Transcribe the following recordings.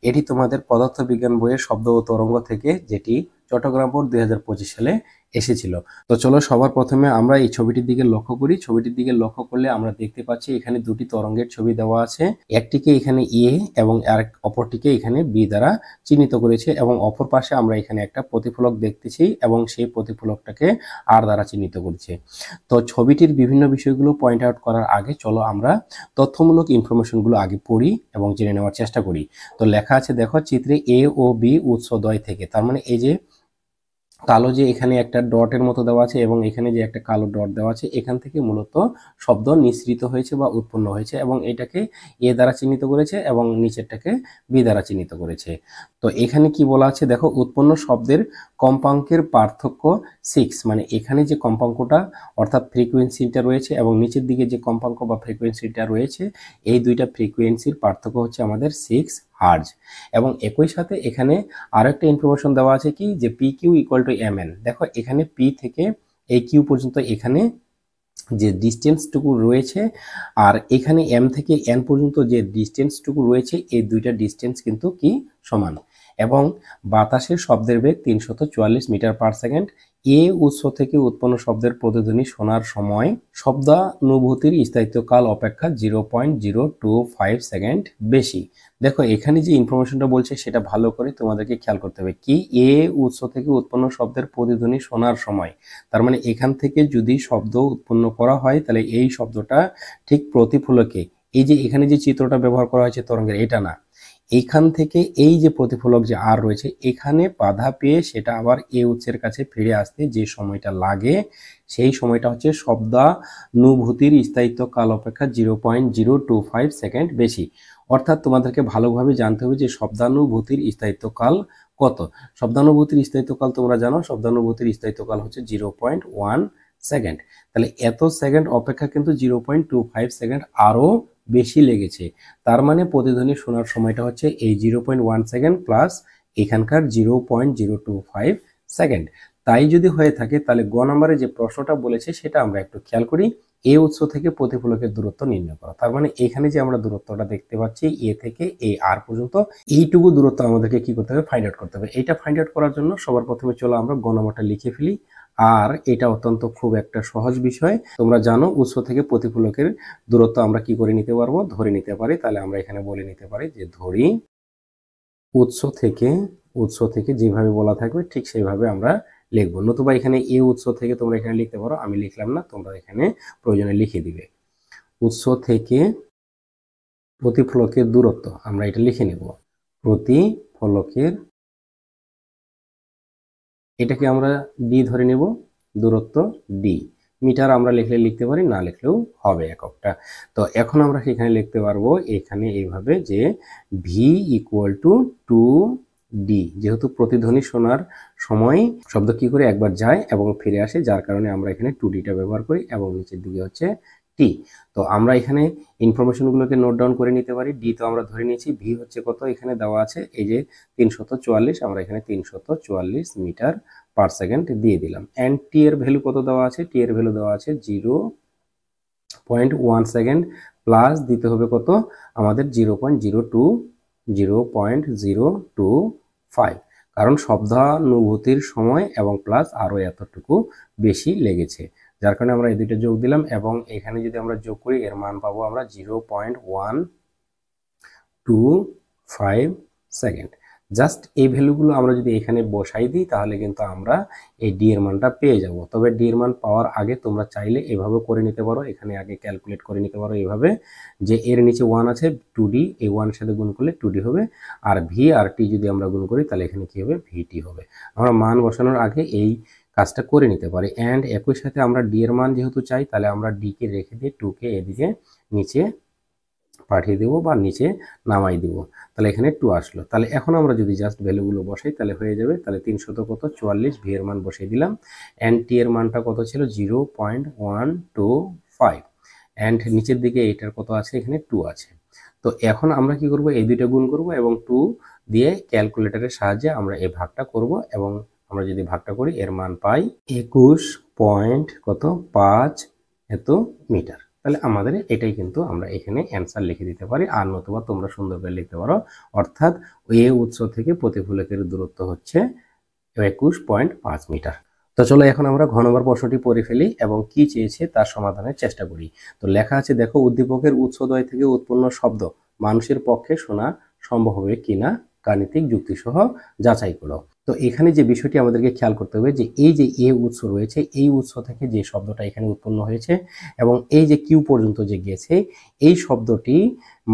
এটি তোমাদের পদার্থবিজ্ঞান বইয়ের শব্দ ও তরঙ্গ থেকে, যেটি চট্টগ্রাম বোর্ড 2025 সালে এসেছিল। তো চলো সবার প্রথমে আমরা এই ছবিটির দিকে লক্ষ্য করি। ছবিটির দিকে লক্ষ্য করলে আমরা দেখতে পাচ্ছি এখানে দুটি তরঙ্গের ছবি দেওয়া আছে। একটিকে এখানে এ এবং অপরটিকে এখানে বি দ্বারা চিহ্নিত করেছে, এবং অপর পাশে আমরা এখানে একটা প্রতিফলক দেখতেছি এবং সেই প্রতিফলকটাকে আর দ্বারা চিহ্নিত করেছে। তো ছবিটির বিভিন্ন বিষয়গুলো পয়েন্ট আউট করার আগে চলো আমরা তথ্যমূলক ইনফরমেশনগুলো আগে পড়ি এবং জেনে নেওয়ার চেষ্টা করি। তো লেখা আছে দেখো, চিত্রে এ ও বি উৎসদ্বয় থেকে, তার মানে এই যে কালো যে এখানে একটা ডটের মতো দেওয়া আছে এবং এখানে যে একটা কালো ডট দেওয়া আছে, এখান থেকে মূলত শব্দ নিঃসৃত হয়েছে বা উৎপন্ন হয়েছে, এবং এটাকে এ দ্বারা চিহ্নিত করেছে এবং নিচেরটাকে বি দ্বারা চিহ্নিত করেছে। তো এখানে কি বলা আছে দেখো, উৎপন্ন শব্দের কম্পাঙ্কের পার্থক্য 6, মানে এখানে যে কম্পাঙ্কটা অর্থাৎ ফ্রিকোয়েন্সিটা রয়েছে এবং নিচের দিকে যে কম্পাঙ্ক বা ফ্রিকোয়েন্সিটা রয়েছে, এই দুইটা ফ্রিকোয়েন্সির পার্থক্য হচ্ছে আমাদের 6 হার্জ। এবং একই সাথে এখানে আরো একটা ইনফরমেশন দেওয়া আছে কি, যে P Q equal to M N. দেখো এখানে পি থেকে এই কিউ পর্যন্ত এখানে যে ডিস্টেন্সটুকু রয়েছে, আর এখানে এম থেকে এন পর্যন্ত যে ডিস্টেন্সটুকু রয়েছে, এই দুইটা ডিস্টেন্স কিন্তু কি সমান। এবং বাতাসের শব্দের বেগ 344 মিটার পার সেকেন্ড। এ উৎস থেকে উৎপন্ন শব্দের প্রতিধ্বনি শোনার সময় শব্দানুভূতির স্থায়িত্বকাল অপেক্ষা 0.025 সেকেন্ড বেশি। দেখো এখানে যে ইনফরমেশনটা বলছে সেটা ভালো করে তোমাদেরকে খেয়াল করতে হবে। কি, এ উৎস থেকে উৎপন্ন শব্দের প্রতিধ্বনি শোনার সময়, তার মানে এখান থেকে যদি শব্দ উৎপন্ন করা হয় তাহলে এই শব্দটা ঠিক প্রতিফলকে, এই যে এখানে যে চিত্রটা ব্যবহার করা হয়েছে তরঙ্গের, এটা না, এইখান থেকে এই যে প্রতিফলক যে আর রয়েছে এখানে বাধা পেয়ে সেটা আবার এ উৎসের কাছে ফিরে আসতে যে সময়টা লাগে, সেই সময়টা হচ্ছে শব্দানুভূতির স্থায়িত্ব কাল অপেক্ষা 0.025 সেকেন্ড বেশি। অর্থাৎ তোমাদেরকে ভালোভাবে জানতে হবে যে শব্দানুভূতির স্থায়িত্বকাল কত। শব্দানুভূতির স্থায়িত্বকাল তোমরা জানো, শব্দানুভূতির স্থায়িত্বকাল হচ্ছে 0.1 সেকেন্ড। তাহলে এত সেকেন্ড অপেক্ষা কিন্তু 0.25 সেকেন্ড আরো বেশি লেগেছে। তার মানে প্রতিধ্বনি শোনার সময়টা হচ্ছে এই 0.1 সেকেন্ড প্লাস এখানকার 0.025 সেকেন্ড। তাই যদি হয়ে থাকে তাহলে গ নম্বরে যে প্রশ্নটা বলেছে সেটা আমরা একটু খেয়াল করি। এ উৎস থেকে প্রতিফলকের দূরত্ব নির্ণয় করা। তার মানে এখানে যে আমরা দূরত্বটা দেখতে পাচ্ছি এ থেকে এ আর পর্যন্ত, এইটুকু দূরত্ব আমাদেরকে কি করতে হবে, ফাইন্ড আউট করতে হবে। এটা ফাইন্ড আউট করার জন্য সবার প্রথমে চলো আমরা গ নম্বরটা লিখে ফেলি। আর এটা অত্যন্ত খুব একটা সহজ বিষয়। তোমরা জানো উৎস থেকে প্রতিফলকের দূরত্ব আমরা কি করে নিতে পারবো, ধরে নিতে পারি। তাহলে আমরা এখানে বলে নিতে পারি যে ধরি উৎস থেকে যেভাবে বলা থাকবে ঠিক সেইভাবে আমরা লিখবো। নতুবা এখানে এ উৎস থেকে তোমরা এখানে লিখতে পারো, আমি লিখলাম না, তোমরা এখানে প্রয়োজনে লিখে দিবে। উৎস থেকে প্রতিফলকের দূরত্ব আমরা এটা লিখে নেব। প্রতিফলকের, এটাকে আমরা ডি ধরে নেব, দূরত্ব ডি। মিটার আমরা লিখলে লিখতে পারি, না লিখলেও হবে এককটা। তো এখন আমরা এখানে লিখতে পারবো এখানে এইভাবে যে ভি ইকুয়াল টু 2D, যেহেতু প্রতিধ্বনি শোনার সময় শব্দ কি করে একবার যায় এবং ফিরে আসে, যার কারণে আমরা এখানে 2Dটা ব্যবহার করি, এবং নিচের দিকে হচ্ছে টি। তো আমরা এখানে ইনফরমেশনগুলোকে নোট ডাউন করে নিতে পারি। ডি তো আমরা ধরে নিয়েছি, ভি হচ্ছে কত এখানে দেওয়া আছে, এই যে 344, আমরা এখানে 344 মিটার পার সেকেন্ড দিয়ে দিলাম। এন্ড টি এর ভ্যালু কত দেওয়া আছে, টি এর ভ্যালু দেওয়া আছে 0.1 সেকেন্ড, প্লাস দিতে হবে কত আমাদের 0.025, কারণ শব্দানুভূতির সময় এবং প্লাস আরো এতটুকু বেশি লেগেছে, যার কারণে আমরা এই দুটো যোগ দিলাম। এবং এখানে যদি আমরা যোগ করি এর মান পাবো আমরা 0.125 সেকেন্ড। জাস্ট এই ভ্যালুগুলো আমরা যদি এখানে বসাই দিই তাহলে কিন্তু আমরা এই ডি এর মানটা পেয়ে যাব। তবে ডি এর মান পাওয়ার আগে তোমরা চাইলে এভাবে করে নিতে পারো, এখানে আগে ক্যালকুলেট করে নিতে পারো এভাবে, যে এর নিচে 1 আছে 2D, এই 1 সাথে গুণ করলে 2D হবে, আর ভি আর টি যদি আমরা গুণ করি তাহলে এখানে কি হবে, ভিটি হবে। আমরা মান বসানোর আগে এই কাজটা করে নিতে পারি। অ্যান্ড একই সাথে আমরা ডি এর মান যেহেতু চাই তাহলে আমরা ডি কে রেখে দিয়ে 2 কে এদিকে নিচে পাঠিয়ে দেবো বা নিচে নামাই দিব, তাহলে এখানে 2 আসলো। তাহলে এখন আমরা যদি জাস্ট ভ্যালুগুলো বসাই তাহলে হয়ে যাবে। তাহলে 344 ভি এর মান বসিয়ে দিলাম, এন্ড টি এর মানটা কত ছিল 0.125, এন্ড নিচের দিকে এটার কত আছে, এখানে 2 আছে। তো এখন আমরা কি করব, এই দুইটা গুণ করব এবং 2 দিয়ে ক্যালকুলেটরের সাহায্যে আমরা এই ভাগটা করব, এবং আমরা যদি ভাগটা করি এর মান পাই 21 পয়েন্ট কত 5 এত মিটার। তাহলে আমাদের এটাই কিন্তু আমরা এখানে অ্যান্সার লিখে দিতে পারি। আর নতুবা তোমরা সুন্দর করে লিখতে পারো, অর্থাৎ এ উৎস থেকে প্রতিফলকের দূরত্ব হচ্ছে 21.5 মিটার। তো চলো এখন আমরা ঘ নম্বর প্রশ্নটি পড়ে ফেলি এবং কি চেয়েছে তার সমাধানের চেষ্টা করি। তো লেখা আছে, দেখো, উদ্দীপকের উৎসদ্বয় থেকে উৎপন্ন শব্দ মানুষের পক্ষে শোনা সম্ভব হবে কিনা গাণিতিক যুক্তি সহ যাচাই করো। তো এখানে যে বিষয়টি আমাদেরকে খেয়াল করতে হবে যে এই যে এ উৎস রয়েছে, এই উৎস থেকে যে শব্দটা এখানে উৎপন্ন হয়েছে এবং এই যে কিউ পর্যন্ত যে গিয়েছে, এই শব্দটি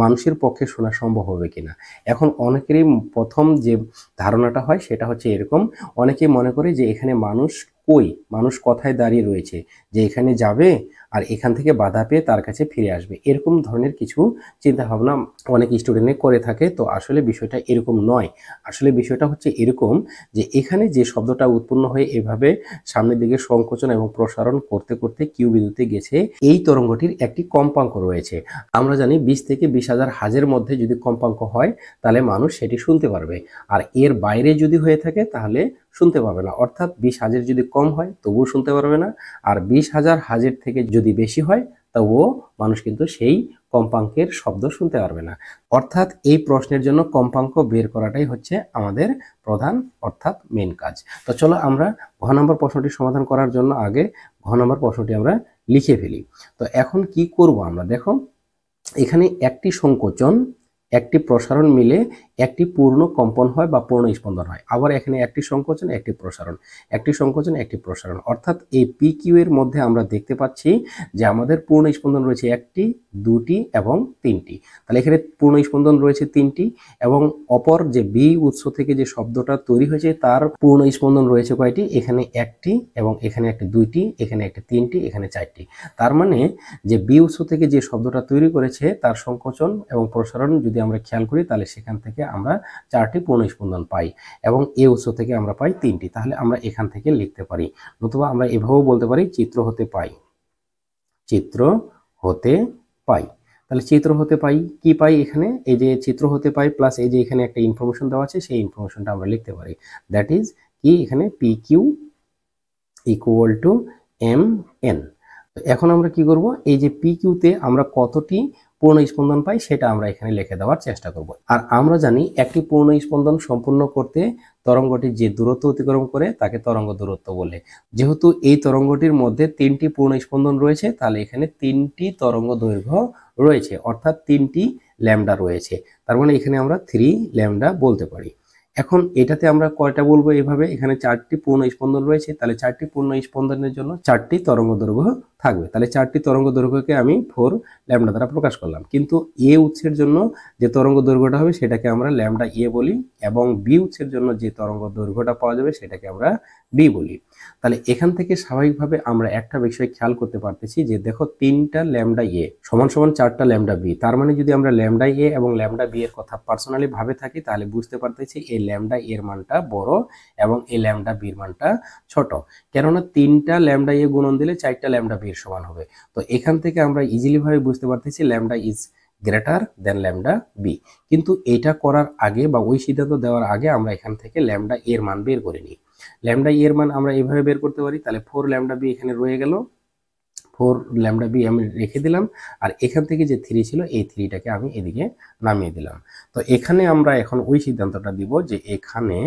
মানুষের পক্ষে শোনা সম্ভব হবে কিনা। এখন অনেকেরই প্রথম যে ধারণাটা হয় সেটা হচ্ছে এরকম, অনেকে মনে করে যে এখানে মানুষ কই, মানুষ কথায় দাঁড়িয়ে রয়েছে, যে এখানে যাবে আর এখান থেকে বাধা পেয়ে তার কাছে ফিরে আসবে, এরকম ধরনের কিছু চিন্তা ভাবনা অনেক স্টুডেন্টে করে থাকে। তো আসলে বিষয়টা এরকম নয়। আসলে বিষয়টা হচ্ছে এরকম যে এখানে যে শব্দটা উৎপন্ন হয়ে এভাবে সামনের দিকে সংকোচন এবং প্রসারণ করতে করতে কিউ বিন্দুতে গেছে, এই তরঙ্গটির একটি কম্পাঙ্ক রয়েছে। আমরা জানি 20 থেকে 20,000 হাজের মধ্যে যদি কম্পাঙ্ক হয় তাহলে মানুষ সেটি শুনতে পারবে, আর এর বাইরে যদি হয়ে থাকে তাহলে শুনতে পাবে না। অর্থাৎ 20 হাজের যদি কম হয় তবুও শুনতে পারবে না, আর 20,000 হাজের থেকে যদি বেশি হয় তবুও মানুষ কিন্তু সেই কম্পাঙ্কের শব্দ শুনতে পারবে না। অর্থাৎ এই প্রশ্নের জন্য কম্পাঙ্ক বের করাটাই হচ্ছে আমাদের প্রধান অর্থাৎ মেন কাজ। তো চলো আমরা ঘ নম্বর প্রশ্নটি সমাধান করার জন্য আগে ঘ নম্বর প্রশ্নটি আমরা লিখে ফেলি। তো এখন কি করব আমরা, দেখো, এখানে একটি সংকোচন একটি প্রসারণ মিলে একটি পূর্ণ কম্পন হয় বা পূর্ণ স্পন্দন হয়। আবার এখানে একটি সংকোচন একটি প্রসারণ, একটি সংকোচন একটি প্রসারণ, অর্থাৎ এই পি কিউ এর মধ্যে আমরা দেখতে পাচ্ছি যে আমাদের পূর্ণ স্পন্দন রয়েছে একটি, দুটি এবং তিনটি। তাহলে এখানে পূর্ণ স্পন্দন রয়েছে তিনটি এবং অপর যে বি উৎস থেকে যে শব্দটা তৈরি হয়েছে তার পূর্ণ স্পন্দন রয়েছে কয়টি, এখানে একটি এবং এখানে একটি দুইটি, এখানে একটি তিনটি, এখানে চারটি। তার মানে যে বি উৎস থেকে যে শব্দটা তৈরি করেছে তার সংকোচন এবং প্রসারণ যদি আমরা খেয়াল করি তাহলে সেখান থেকে আমরা 4টি পূর্ণ স্পন্দন পাই এবং এ উৎস থেকে আমরা পাই 3টি। তাহলে আমরা এখান থেকে লিখতে পারি, নতুবা আমরা এভাবেও বলতে পারি চিত্র হতে পাই, চিত্র হতে পাই। তাহলে চিত্র হতে পাই কি পাই, এখানে এই যে চিত্র হতে পাই প্লাস এই যে এখানে একটা ইনফরমেশন দেওয়া আছে, সেই ইনফরমেশনটা আমরা লিখতে পারি, দ্যাট ইজ কি, এখানে P Q equal to M N. এখন আমরা কি করব, এই যে পি কিউতে আমরা কতটি পূর্ণ স্পন্দন পাই সেটা আমরা এখানে লিখে দেওয়ার চেষ্টা করব। আর আমরা জানি একটি পূর্ণ স্পন্দন সম্পূর্ণ করতে তরঙ্গটি যে দূরত্ব অতিক্রম করে তাকে তরঙ্গ দূরত্ব বলে। যেহেতু এই তরঙ্গটির মধ্যে 3টি পূর্ণ স্পন্দন রয়েছে তাহলে এখানে 3টি তরঙ্গ দৈর্ঘ্য রয়েছে, অর্থাৎ 3টি ল্যামডা রয়েছে। তার মানে এখানে আমরা 3 ল্যামডা বলতে পারি। এখন এটাতে আমরা কয়টা বলবো, এভাবে এখানে 4টি পূর্ণ স্পন্দন রয়েছে, তাহলে 4টি পূর্ণ স্পন্দনের জন্য 4টি তরঙ্গ দৈর্ঘ্য থাকবে। তাহলে 4টি তরঙ্গ দৈর্ঘ্যকে আমি 4 ল্যামডা দ্বারা প্রকাশ করলাম। কিন্তু এ উৎসের জন্য যে তরঙ্গ দৈর্ঘ্যটা হবে সেটাকে আমরা ল্যামডা এ বলি এবং বি উৎসের জন্য যে তরঙ্গ দৈর্ঘ্যটা পাওয়া যাবে সেটাকে আমরা বি বলি। তাহলে এখান থেকে স্বাভাবিকভাবে আমরা একটা বিষয় খেয়াল করতে পারতেছি যে দেখো 3টা ল্যামডা এ সমান সমান 4টা ল্যামডা বি। তার মানে যদি আমরা ল্যামডা এ এবং ল্যামডা বি এর কথা পার্সোনালি ভাবে থাকি তাহলে বুঝতে পারতেছি এই ল্যামডা এর মানটা বড় এবং এই ল্যামডা বির মানটা ছোট, কেননা 3টা ল্যামডা এ গুণন দিলে 4টা ল্যামডা বি এর সমান হবে। তো এখান থেকে আমরা ইজিলি ভাবে বুঝতে পারতেছি lambda is greater than lambda B. কিন্তু এটা করার আগে বা ওই সিদ্ধান্ত দেওয়ার আগে আমরা এখান থেকে ল্যামডা এর মান বের করে নিই। ল্যামডা এর মান আমরা এইভাবে বের করতে পারি, তাহলে 4 ল্যামডা বি এখানে রয়ে গেল, 4 ল্যামডা বি আমি রেখে দিলাম, আর এখান থেকে যে 3 ছিল এই 3টাকে আমি এদিকে নামিয়ে দিলাম। তো এখানে আমরা এখন ওই সিদ্ধান্তটা দিব যে এখানে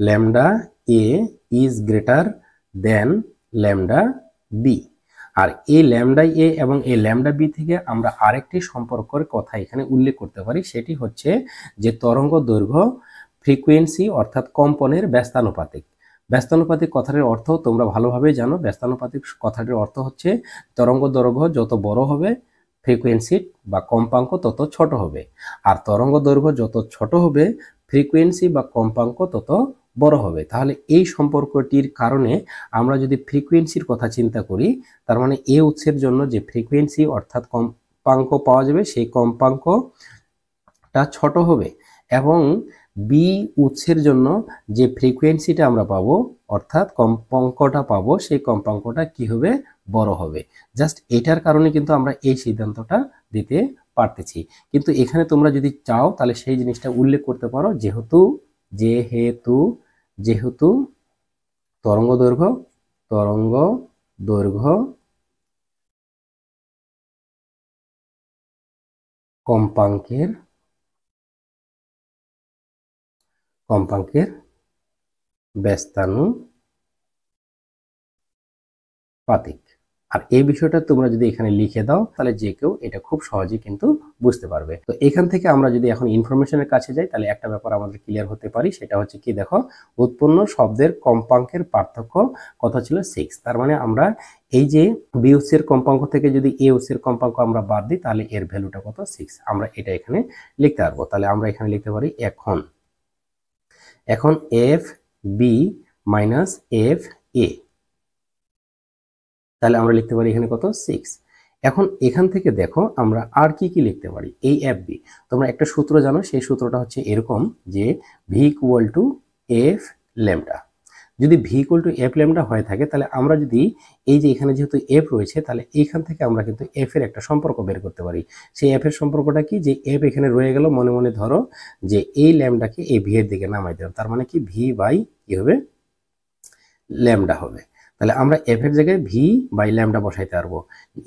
lambda A is greater than lambda B. আর এই ল্যামডা এ এবং এই ল্যামডা বি থেকে আমরা আরেকটি সম্পর্কের কথা এখানে উল্লেখ করতে পারি, সেটি হচ্ছে যে তরঙ্গ দৈর্ঘ্য ফ্রিকোয়েন্সি অর্থাৎ কম্পনের ব্যস্তানুপাতিক। ব্যস্তানুপাতিক কথাটির অর্থ তোমরা ভালোভাবে জানো। ব্যস্তানুপাতিক কথাটির অর্থ হচ্ছে তরঙ্গ দৈর্ঘ্য যত বড় হবে ফ্রিকোয়েন্সি বা কম্পাঙ্ক তত ছোট হবে, আর তরঙ্গ দৈর্ঘ্য যত ছোট হবে ফ্রিকোয়েন্সি বা কম্পাঙ্ক তত বড় হবে। তাহলে এই সম্পর্কটির কারণে আমরা যদি ফ্রিকোয়েন্সির কথা চিন্তা করি তার মানে এ উৎসের জন্য যে ফ্রিকোয়েন্সি অর্থাৎ কম্পাঙ্ক পাওয়া যাবে সেই কম্পাঙ্কটা ছোট হবে এবং বি উৎসের জন্য যে ফ্রিকোয়েন্সিটা আমরা পাবো অর্থাৎ কম্পাঙ্কটা পাবো সেই কম্পাঙ্কটা কি হবে, বড় হবে। জাস্ট এটার কারণে কিন্তু আমরা এই সিদ্ধান্তটা দিতে পারতেছি। কিন্তু এখানে তোমরা যদি চাও তাহলে সেই জিনিসটা উল্লেখ করতে পারো, যেহেতু যেহেতু তরঙ্গ দৈর্ঘ্য কম্পাঙ্কের ব্যস্তানুপাতিক। আর এই বিষয়টা তোমরা যদি এখানে লিখে দাও তাহলে যে কেউ এটা খুব সহজেই কিন্তু বুঝতে পারবে। তো এখান থেকে আমরা যদি এখন ইনফরমেশনের কাছে যাই তাহলে একটা ব্যাপার আমাদের ক্লিয়ার হতে পারি, সেটা হচ্ছে কি, দেখো উৎপন্ন শব্দের কম্পাঙ্কের পার্থক্য কত ছিল 6। তার মানে আমরা এই যে বি উৎসের কম্পাঙ্ক থেকে যদি এ উৎসের কম্পাঙ্ক আমরা বাদ দিই তাহলে এর ভ্যালুটা কত 6। আমরা এটা এখানে লিখতে পারবো। তাহলে আমরা এখানে লিখতে পারি এখন F B minus F A, তাহলে আমরা লিখতে পারি এখানে কত 6। এখন এখান থেকে দেখো আমরা আর কি কি লিখতে পারি। এই এফ বি তোমরা একটা সূত্র জানো, সেই সূত্রটা হচ্ছে এরকম যে V equal to F lambda. যদি V equal to F lambda হয়ে থাকে তাহলে আমরা যদি এই যে এখানে যেহেতু এফ রয়েছে তাহলে এইখান থেকে আমরা কিন্তু এফ এর একটা সম্পর্ক বের করতে পারি। সেই এফ এর সম্পর্কটা কি, যে এফ এখানে রয়ে গেল, মনে মনে ধরো যে এই ল্যামডাকে এই ভি এর দিকে নামাই দিলাম, তার মানে কি ভি বাই কি হবে ল্যামডা হবে। তাহলে আমরা এফ এর জায়গায় ভি বাই ল্যামডা বসাইতে পারবো।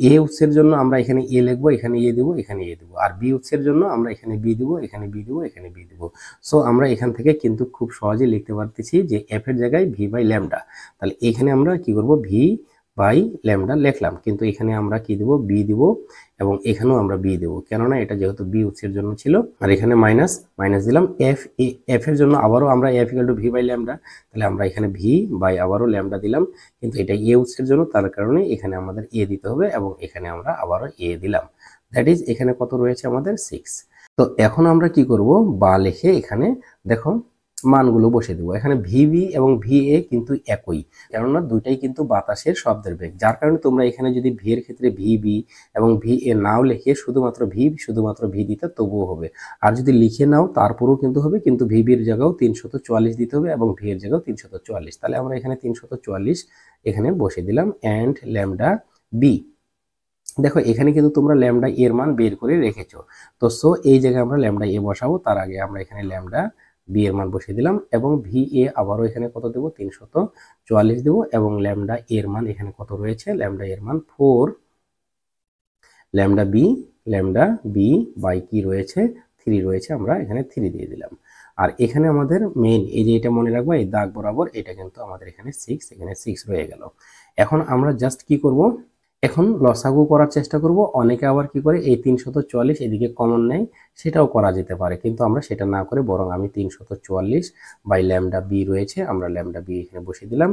এ উৎসের জন্য আমরা এখানে এ লিখবো, এখানে এ দিব, এখানে এ দিব। আর বি উৎসের জন্য আমরা এখানে বি দিব, এখানে বি দিব, এখানে বি দিব। সো আমরা এখান থেকে কিন্তু খুব সহজে লিখতে পারতেছি যে এফ এর জায়গায় ভি বাই ল্যামডা। তাহলে এখানে আমরা কি করব, ভি বাই ল্যামডা লিখলাম, কিন্তু এখানে আমরা কি দিব, বি দিব, এবং এখানেও আমরা বি দেব, কেননা এটা যেহেতু বি উৎসের জন্য ছিল। আর এখানে মাইনাস মাইনাস দিলাম। এফ এর জন্য আবারও আমরা F equal to V by lambda, তাহলে আমরা এখানে ভি বাই আবারও ল্যামডা দিলাম, কিন্তু এটা এ উৎসের জন্য, তার কারণে এখানে আমাদের এ দিতে হবে, এবং এখানে আমরা আবারও এ দিলাম। দ্যাট ইজ এখানে কত রয়েছে আমাদের 6। তো এখন আমরা কি করব, বা লিখে এখানে দেখো মানগুলো বসে দেবো। এখানে ভিবি এবং ভিএ কিন্তু একই, কেননা দুইটাই কিন্তু বাতাসের শব্দের বেগ, যার কারণে তোমরা এখানে যদি ভি এর ক্ষেত্রে ভিবি এবং ভিএ নাও লিখে শুধুমাত্র ভি দিতে তবুও হবে। আর যদি লিখে নাও তারপরেও কিন্তু হবে, কিন্তু ভিবির জায়গাও 344 দিতে হবে এবং ভি এর জায়গাও 344। তাহলে আমরা এখানে 344 এখানে বসে দিলাম, অ্যান্ড ল্যামডা বি। দেখো এখানে কিন্তু তোমরা ল্যামডা এর মান বের করে রেখেছো, তো সো এই জায়গায় আমরা ল্যামডা এ বসাবো। তার আগে আমরা এখানে ল্যামডা বি এর মান বসিয়ে দিলাম, এবং ভি এ আবারও এখানে কত দেবো, 344 দেবো, এবং ল্যামডা এর মান এখানে কত রয়েছে, ল্যামডা এর মান 4, ল্যামডা বি বাই কি রয়েছে 3 রয়েছে, আমরা এখানে 3 দিয়ে দিলাম। আর এখানে আমাদের মেইন এই যে এটা মনে রাখবো, এই দাগ বরাবর এটা কিন্তু আমাদের এখানে 6, এখানে 6 রয়ে গেল। এখন আমরা জাস্ট কি করব, এখন লসাগু করার চেষ্টা করব। অনেকে আবার কি করে, এই 344 এদিকে কমন নেয়, সেটাও করা যেতে পারে, কিন্তু আমরা সেটা না করে বরং আমি 344 বাই ল্যামডা বি রয়েছে, আমরা ল্যামডা বি এখানে বসিয়ে দিলাম।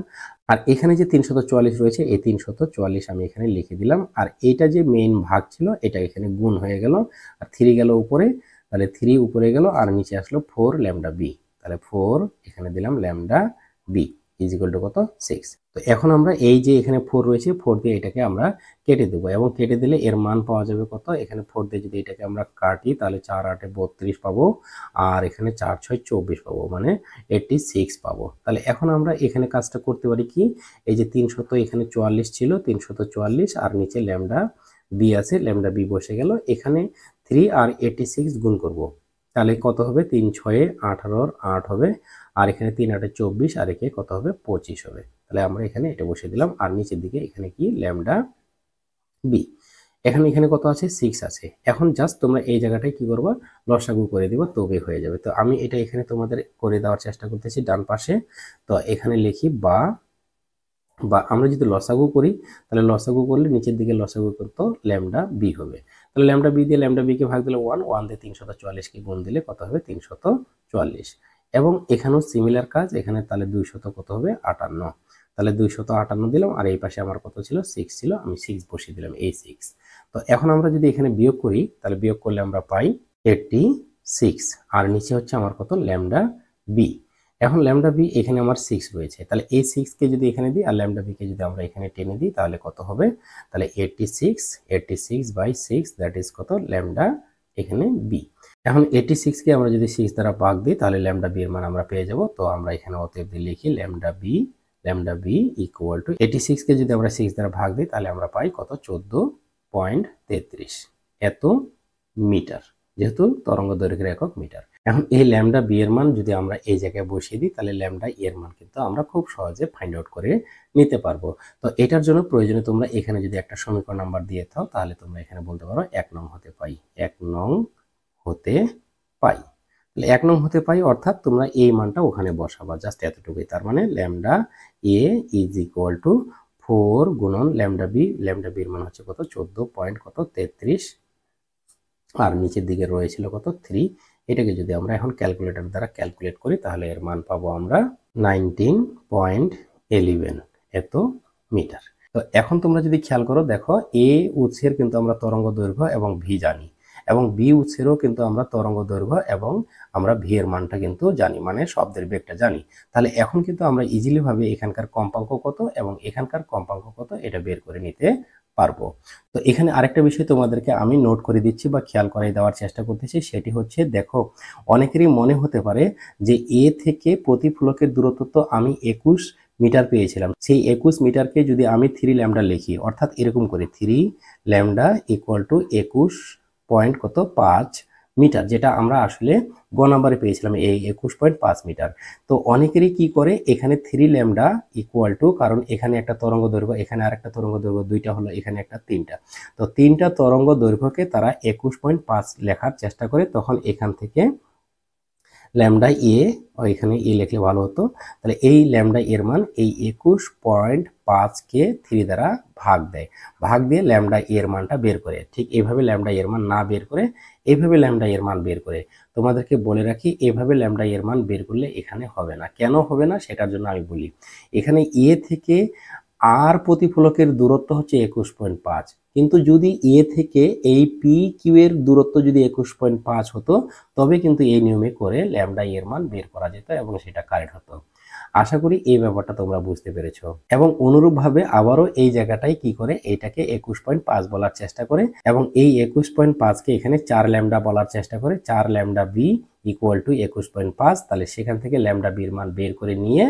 আর এখানে যে 344 রয়েছে, এই 344 আমি এখানে লিখে দিলাম। আর এটা যে মেইন ভাগ ছিল এটা এখানে গুণ হয়ে গেল, আর 3 গেল উপরে, তাহলে 3 উপরে গেল, আর নিচে আসলো 4 ল্যামডা বি। তাহলে 4 এখানে দিলাম lambda B is equal to কত 6। তো এখন আমরা এই যে এখানে 4 রয়েছে, 4 দিয়ে এটাকে আমরা কেটে দেবো, এবং কেটে দিলে এর মান পাওয়া যাবে কত, এখানে 4 দিয়ে যদি এটাকে আমরা কাটি তাহলে 4 8 32 পাবো, আর এখানে 4 6 24 পাবো, মানে 86 পাবো। তাহলে এখন আমরা এখানে কাজটা করতে পারি কি, এই যে 300 এখানে 44 ছিল, 344, আর নিচে ল্যামডা বি আছে, ল্যামডা বি বসে গেল, এখানে 3 আর 86 গুণ করব, তাহলে কত হবে, 3 6 18 8 হবে, আর এখানে 3 8 24, আর এখানে কত হবে 25 হবে। তাহলে আমরা এখানে এটা বসে দিলাম, আর নিচের দিকে এখানে কি ল্যামডা বি, এখানে কত আছে 6 আছে। এখন জাস্ট তোমরা এই জায়গাটায় কি করবা, লসাগু করে দিবা, তবে হয়ে যাবে। তো আমি এটা এখানে তোমাদের করে দেওয়ার চেষ্টা করতেছি ডান পাশে। তো এখানে লিখি বা আমরা যদি লসাগু করি তাহলে লসাগু করলে নিচের দিকে লসাগু করতে ল্যামডা বি হবে। তাহলে ল্যামডা বি দিয়ে ল্যামডা বি কে ভাগ দিলে 1 দিয়ে 344 কে গুণ দিলে কত হবে 344। এবং এখানেও সিমিলার কাজ, এখানে তাহলে 200 কত হবে 58, তাহলে 258 দিলাম, আর এই পাশে আমার কত ছিল 6 ছিল, আমি 6 বসিয়ে দিলাম, এই 6। তো এখন আমরা যদি এখানে বিয়োগ করি তাহলে বিয়োগ করলে আমরা পাই 86, আর নিচে হচ্ছে আমার কত ল্যামডা বি। এখন ল্যামডা বি এখানে আমার 6 রয়েছে, তাহলে এই 6 কে যদি এখানে দিই আর ল্যামডা বি কে যদি আমরা এখানে টেনে দিই তাহলে কত হবে, তাহলে 86 বাই 6, দ্যাট ইজ কত ল্যামডা এখানে বি। এখন 86 কে আমরা যদি 6 দ্বারা ভাগ দিই তাহলে ল্যামডা বি এর মান আমরা পেয়ে যাব। তো আমরা এখানে অতএব লিখি ল্যামডা বি ইকুয়াল টু 86 কে যদি আমরা 6 দ্বারা ভাগ দিই তাহলে আমরা পাই কত 14.33 এত মিটার, যেহেতু তরঙ্গ দৈর্ঘ্যের একক মিটার। এখন এই ল্যামডা বি এর মান যদি আমরা এই জায়গায় বসিয়ে দিই তাহলে ল্যামডা এর মান কিন্তু আমরা খুব সহজে ফাইন্ড আউট করে নিতে পারবো। তো এটার জন্য প্রয়োজনে তোমরা এখানে যদি একটা সমীকরণ নাম্বার দিয়ে থাও তাহলে তোমরা এখানে বলতে পারো 1 নং হতে পাই, 1 নং হতে পাই। তাহলে 1 নং হতে পাই অর্থাৎ তোমরা এই মানটা ওখানে বসাবা, জাস্ট এতটুকুই। তার মানে lambda A is equal two 4 গুণন ল্যামডা বি, ল্যামডা বির মান হচ্ছে কত 14.33, আর নিচের দিকে রয়েছিল কত 3। এটাকে যদি আমরা এখন ক্যালকুলেটর দ্বারা ক্যালকুলেট করি তাহলে এর মান পাবো আমরা 19.11 এত মিটার। তো এখন তোমরা যদি খেয়াল করো, দেখো এ উৎসের কিন্তু আমরা তরঙ্গ দৈর্ঘ্য এবং ভি জানি, এবং বি উৎসেরও কিন্তু আমরা তরঙ্গ দৈর্ঘ্য এবং আমরা ভি এর মানটা কিন্তু জানি, মানে শব্দের বেগটা জানি। তাহলে এখন কিন্তু আমরা ইজিলি ভাবে এখানকার কম্পাঙ্ক কত এবং এখানকার কম্পাঙ্ক কত এটা বের করে নিতে পারবো। তো এখানে আরেকটা বিষয় তোমাদেরকে আমি নোট করে দিচ্ছি বা খেয়াল করাই দেওয়ার চেষ্টা করতেছি, সেটি হচ্ছে দেখো অনেকেরই মনে হতে পারে যে এ থেকে প্রতি ফলকের দূরত্ব তো আমি 21 মিটার পেয়েছিলাম, সেই 21 মিটারকে যদি আমি 3 ল্যামডা লিখি, অর্থাৎ এরকম করে 3 ল্যামডা ইকুয়াল টু 21.5 মিটার, যেটা আমরা আসলে গ নাম্বারে পেয়েছিলাম এই 21.5 মিটার। তো অনেকেরই কি করে এখানে 3 ল্যামডা ইকুয়াল টু, কারণ এখানে একটা তরঙ্গ দৈর্ঘ্য, এখানে আরেকটা তরঙ্গ দৈর্ঘ্য, দুইটা হলো, এখানে একটা, তিনটা, তো তিনটা তরঙ্গ দৈর্ঘ্যকে তারা 21.5 লেখার চেষ্টা করে। তখন এখান থেকে ল্যামডা এ, এখানে এ লিখলে ভালো হতো, তাহলে এই ল্যামডা এর মান এই 21.5 কে 3 দ্বারা ভাগ দেয়, ভাগ দিয়ে ল্যামডা এর মানটা বের করে। ঠিক এইভাবে ল্যামডা এর মান না বের করে এইভাবে ল্যামডা এর মান বের করে। তোমাদেরকে বলে রাখি, এইভাবে ল্যামডা এর মান বের করলে এখানে হবে না। কেন হবে না সেটার জন্য আমি বলি, এখানে এ থেকে আর প্রতিফলকের দূরত্ব হচ্ছে 21.5, কিন্তু যদি এ থেকে এই পি কিউ এর দূরত্ব যদি 21.5 হতো তবে কিন্তু এই নিয়মে করে ল্যামডা এর মান বের করা যেত এবং সেটা কারেক্ট হতো। আশা করি এই ব্যাপারটা তোমরা বুঝতে পেরেছো। এবং অনুরূপভাবে আবারও এই জায়গাটায় কি করে এইটাকে 21.5 বলার চেষ্টা করে এবং এই 21.5 কে এখানে 4 ল্যামডা বলার চেষ্টা করে, 4 ল্যামডা বি ইকুয়াল টু 21.5। তাহলে সেখান থেকে ল্যামডা বির মান বের করে নিয়ে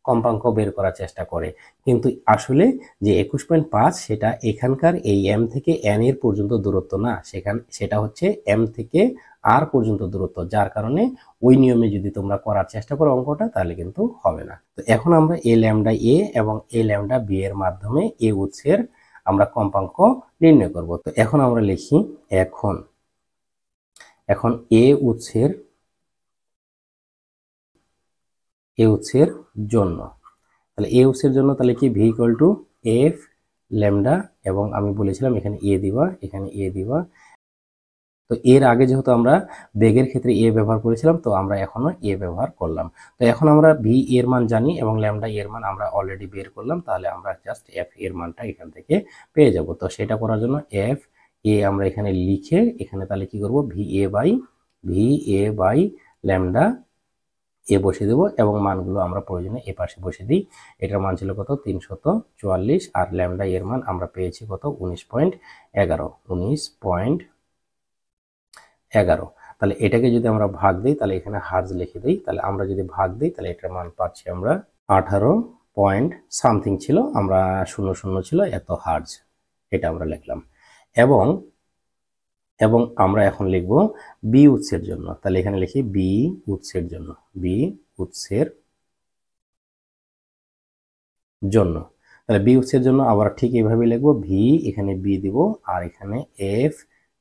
কম্পাঙ্ক বের করার চেষ্টা করে, কিন্তু আসলে যে 21.5 সেটা এখানকার এই এম থেকে এন এর পর্যন্ত দূরত্ব না, সেটা হচ্ছে এম থেকে আর পর্যন্ত দূরত্ব, যার কারণে ওই নিয়মে যদি তোমরা করার চেষ্টা করো অঙ্কটা তাহলে কিন্তু হবে না। তো এখন আমরা এ ল্যামডা এ এবং এ ল্যামডা বি এর মাধ্যমে এ উৎসের আমরা কম্পাঙ্ক নির্ণয় করব। তো এখন আমরা লিখি এখন এ উৎসের জন্য, তাহলে এ উৎসের জন্য তাহলে কি V equal to F lambda, এবং আমি বলেছিলাম এখানে এ দিবা, এখানে এ দিবা। তো এর আগে যেহেতু আমরা বেগের ক্ষেত্রে এ ব্যবহার করেছিলাম, তো আমরা এখনো এ ব্যবহার করলাম। তো এখন আমরা ভি এর মান জানি এবং ল্যামডা এর মান আমরা অলরেডি বের করলাম, তাহলে আমরা জাস্ট এফ এর মানটা এখান থেকে পেয়ে যাব। তো সেটা করার জন্য এফ এ আমরা এখানে লিখে এখানে তাহলে কি করব, V A by lambda A বসিয়ে দেবো এবং মানগুলো আমরা প্রয়োজনে এ পাশে বসিয়ে দিই। এটার মান ছিল কত 344, আর ল্যামডা এর মান আমরা পেয়েছি কত 19.11। তাহলে এটাকে যদি আমরা ভাগ দিই তাহলে এখানে হার্জ লিখে দিই, তাহলে আমরা যদি ভাগ দিই তাহলে এটার মান পাচ্ছি আমরা 18 পয়েন্ট সামথিং ছিল, আমরা 00 ছিল এত হার্জ, এটা আমরা লিখলাম। এবং আমরা এখন লিখব বি উৎসের জন্য, তাহলে এখানে লিখি বি উৎসের জন্য, তাহলে বি উৎসের জন্য আবার ঠিক এইভাবে লিখবো, ভি এখানে বি দিব আর এখানে এফ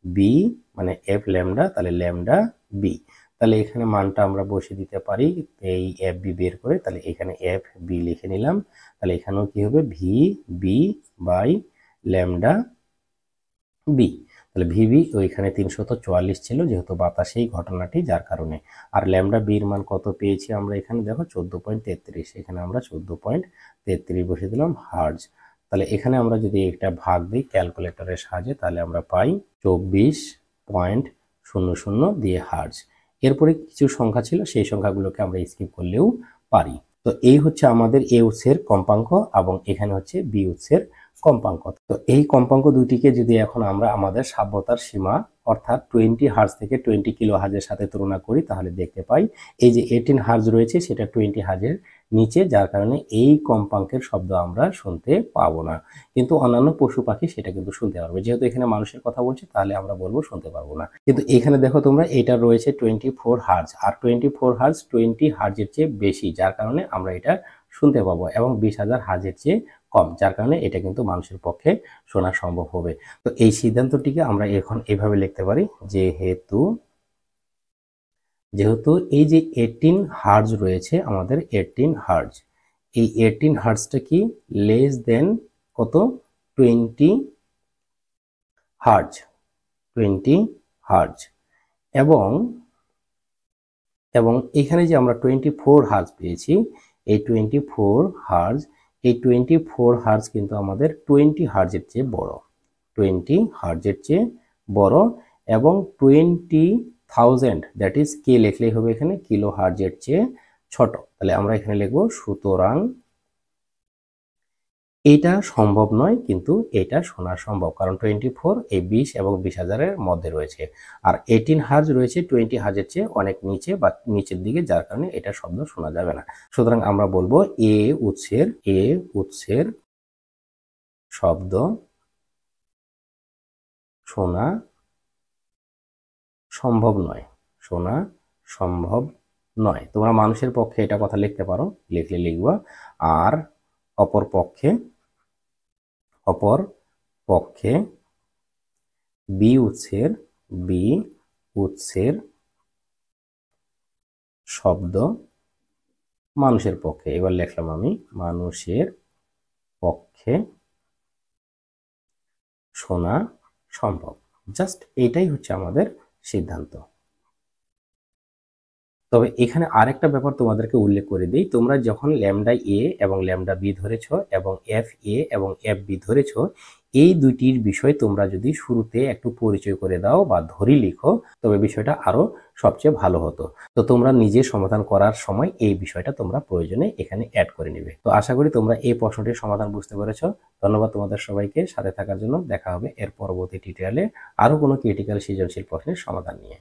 বি মানে এফ ল্যামডা, তাহলে ল্যামডা বি। তাহলে এখানে মানটা আমরা বসিয়ে দিতে পারি এই এফ বি বের করে, তাহলে এখানে এফ বি লিখে নিলাম। তাহলে এখানেও কি হবে V B by lambda B, তাহলে ভিবি ওইখানে 344 ছিল যেহেতু বাতাসেই ঘটনাটি, যার কারণে। আর ল্যামডা বির মান কত পেয়েছি আমরা এখানে দেখো 14.33, এখানে আমরা 14.33 বসিয়ে দিলাম হার্জ। তাহলে এখানে আমরা যদি একটা ভাগ দিই ক্যালকুলেটরের সাহায্যে তাহলে আমরা পাই 24.00 দিয়ে হার্জ। এরপরে কিছু সংখ্যা ছিল, সেই সংখ্যাগুলোকে আমরা স্কিপ করলেও পারি। তো এই হচ্ছে আমাদের এ উৎসের কম্পাঙ্ক এবং এখানে হচ্ছে বি উৎসের কম্পাঙ্ক। তো এই কম্পাঙ্ক দুটিকে যদি এখন আমরা আমাদের সাম্যতার সীমা অর্থাৎ 20 হার্জ থেকে 20 কিলো হার্জের সাথে তুলনা করি তাহলে দেখতে পাই এই যে 18 হার্জ রয়েছে সেটা 20 হার্জের নিচে, যার কারণে এই কম্পাঙ্কের শব্দ আমরা শুনতে পাবো না, কিন্তু অন্যান্য পশু পাখি সেটা কিন্তু শুনতে পারবে। যেহেতু এখানে মানুষের কথা বলছি তাহলে আমরা বলবো শুনতে পারবো না। কিন্তু এখানে দেখো তোমরা এটা রয়েছে 24 হার্জ, আর 24 হার্জ 20 হার্জের চেয়ে বেশি, যার কারণে আমরা এটা শুনতে পাবো, এবং 20,000 হার্জের চেয়ে কম, যার কারণে এটা কিন্তু মানুষের পক্ষে শোনা সম্ভব হবে। তো এই সিদ্ধান্তটিকে আমরা এখন এভাবে লিখতে পারি, যেহেতু যেহেতু এই যে 18 হার্জ রয়েছে আমাদের 18 হার্জ, এই 18 হার্জটা কি লেস দেন কত 20 হার্জ, 20 হার্জ। এবং এবং এখানে যে আমরা 24 হার্জ পেয়েছি, এই 24 হার্জ, এই 24 হার্জ কিন্তু আমাদের 20 হার্জের চেয়ে বড়, 20 হার্জের চেয়ে বড়। এবং 20,000 দ্যাট ইজ কে লিখলেই হবে এখানে, কিলো হার্জের চেয়ে ছোট। তাহলে আমরা এখানে লিখব সুতরাং এটা সম্ভব নয়, কিন্তু এটা শোনা সম্ভব, কারণ 24 এই 20 এবং 20,000-এর মধ্যে রয়েছে, আর 18 হার্জ রয়েছে 20 হার্জের চেয়ে অনেক নিচে বা নিচের দিকে, যার কারণে এটা শব্দ শোনা যাবে না। সুতরাং আমরা বলবো এ উৎসের শব্দ শোনা সম্ভব নয়, শোনা সম্ভব নয়। তোমরা মানুষের পক্ষে এটা কথা লিখতে পারো, লিখলে লিখবা। আর অপর পক্ষে বি উৎসের শব্দ মানুষের পক্ষে, এবার লিখলাম আমি মানুষের পক্ষে শোনা সম্ভব। জাস্ট এটাই হচ্ছে আমাদের সিদ্ধান্ত। তবে এখানে আরেকটা ব্যাপার তোমাদেরকে উল্লেখ করে দিই, তোমরা যখন ল্যামডা এ এবং ল্যামডা বি ধরেছ এবং এফ এ এবং এফ বি ধরেছ, এই দুইটির বিষয় তোমরা যদি শুরুতে একটু পরিচয় করে দাও বা ধরি লিখো, তবে বিষয়টা আরো সবচেয়ে ভালো হতো। তো তোমরা নিজে সমাধান করার সময় এই বিষয়টা তোমরা প্রয়োজনে এখানে অ্যাড করে নিবে। তো আশা করি তোমরা এই প্রশ্নটির সমাধান বুঝতে পেরেছো। ধন্যবাদ তোমাদের সবাইকে সাথে থাকার জন্য। দেখা হবে এর পরবর্তী টিউটোরিয়ালে আরো কোনো ক্রিটিক্যাল সৃজনশীল প্রশ্নের সমাধান নিয়ে।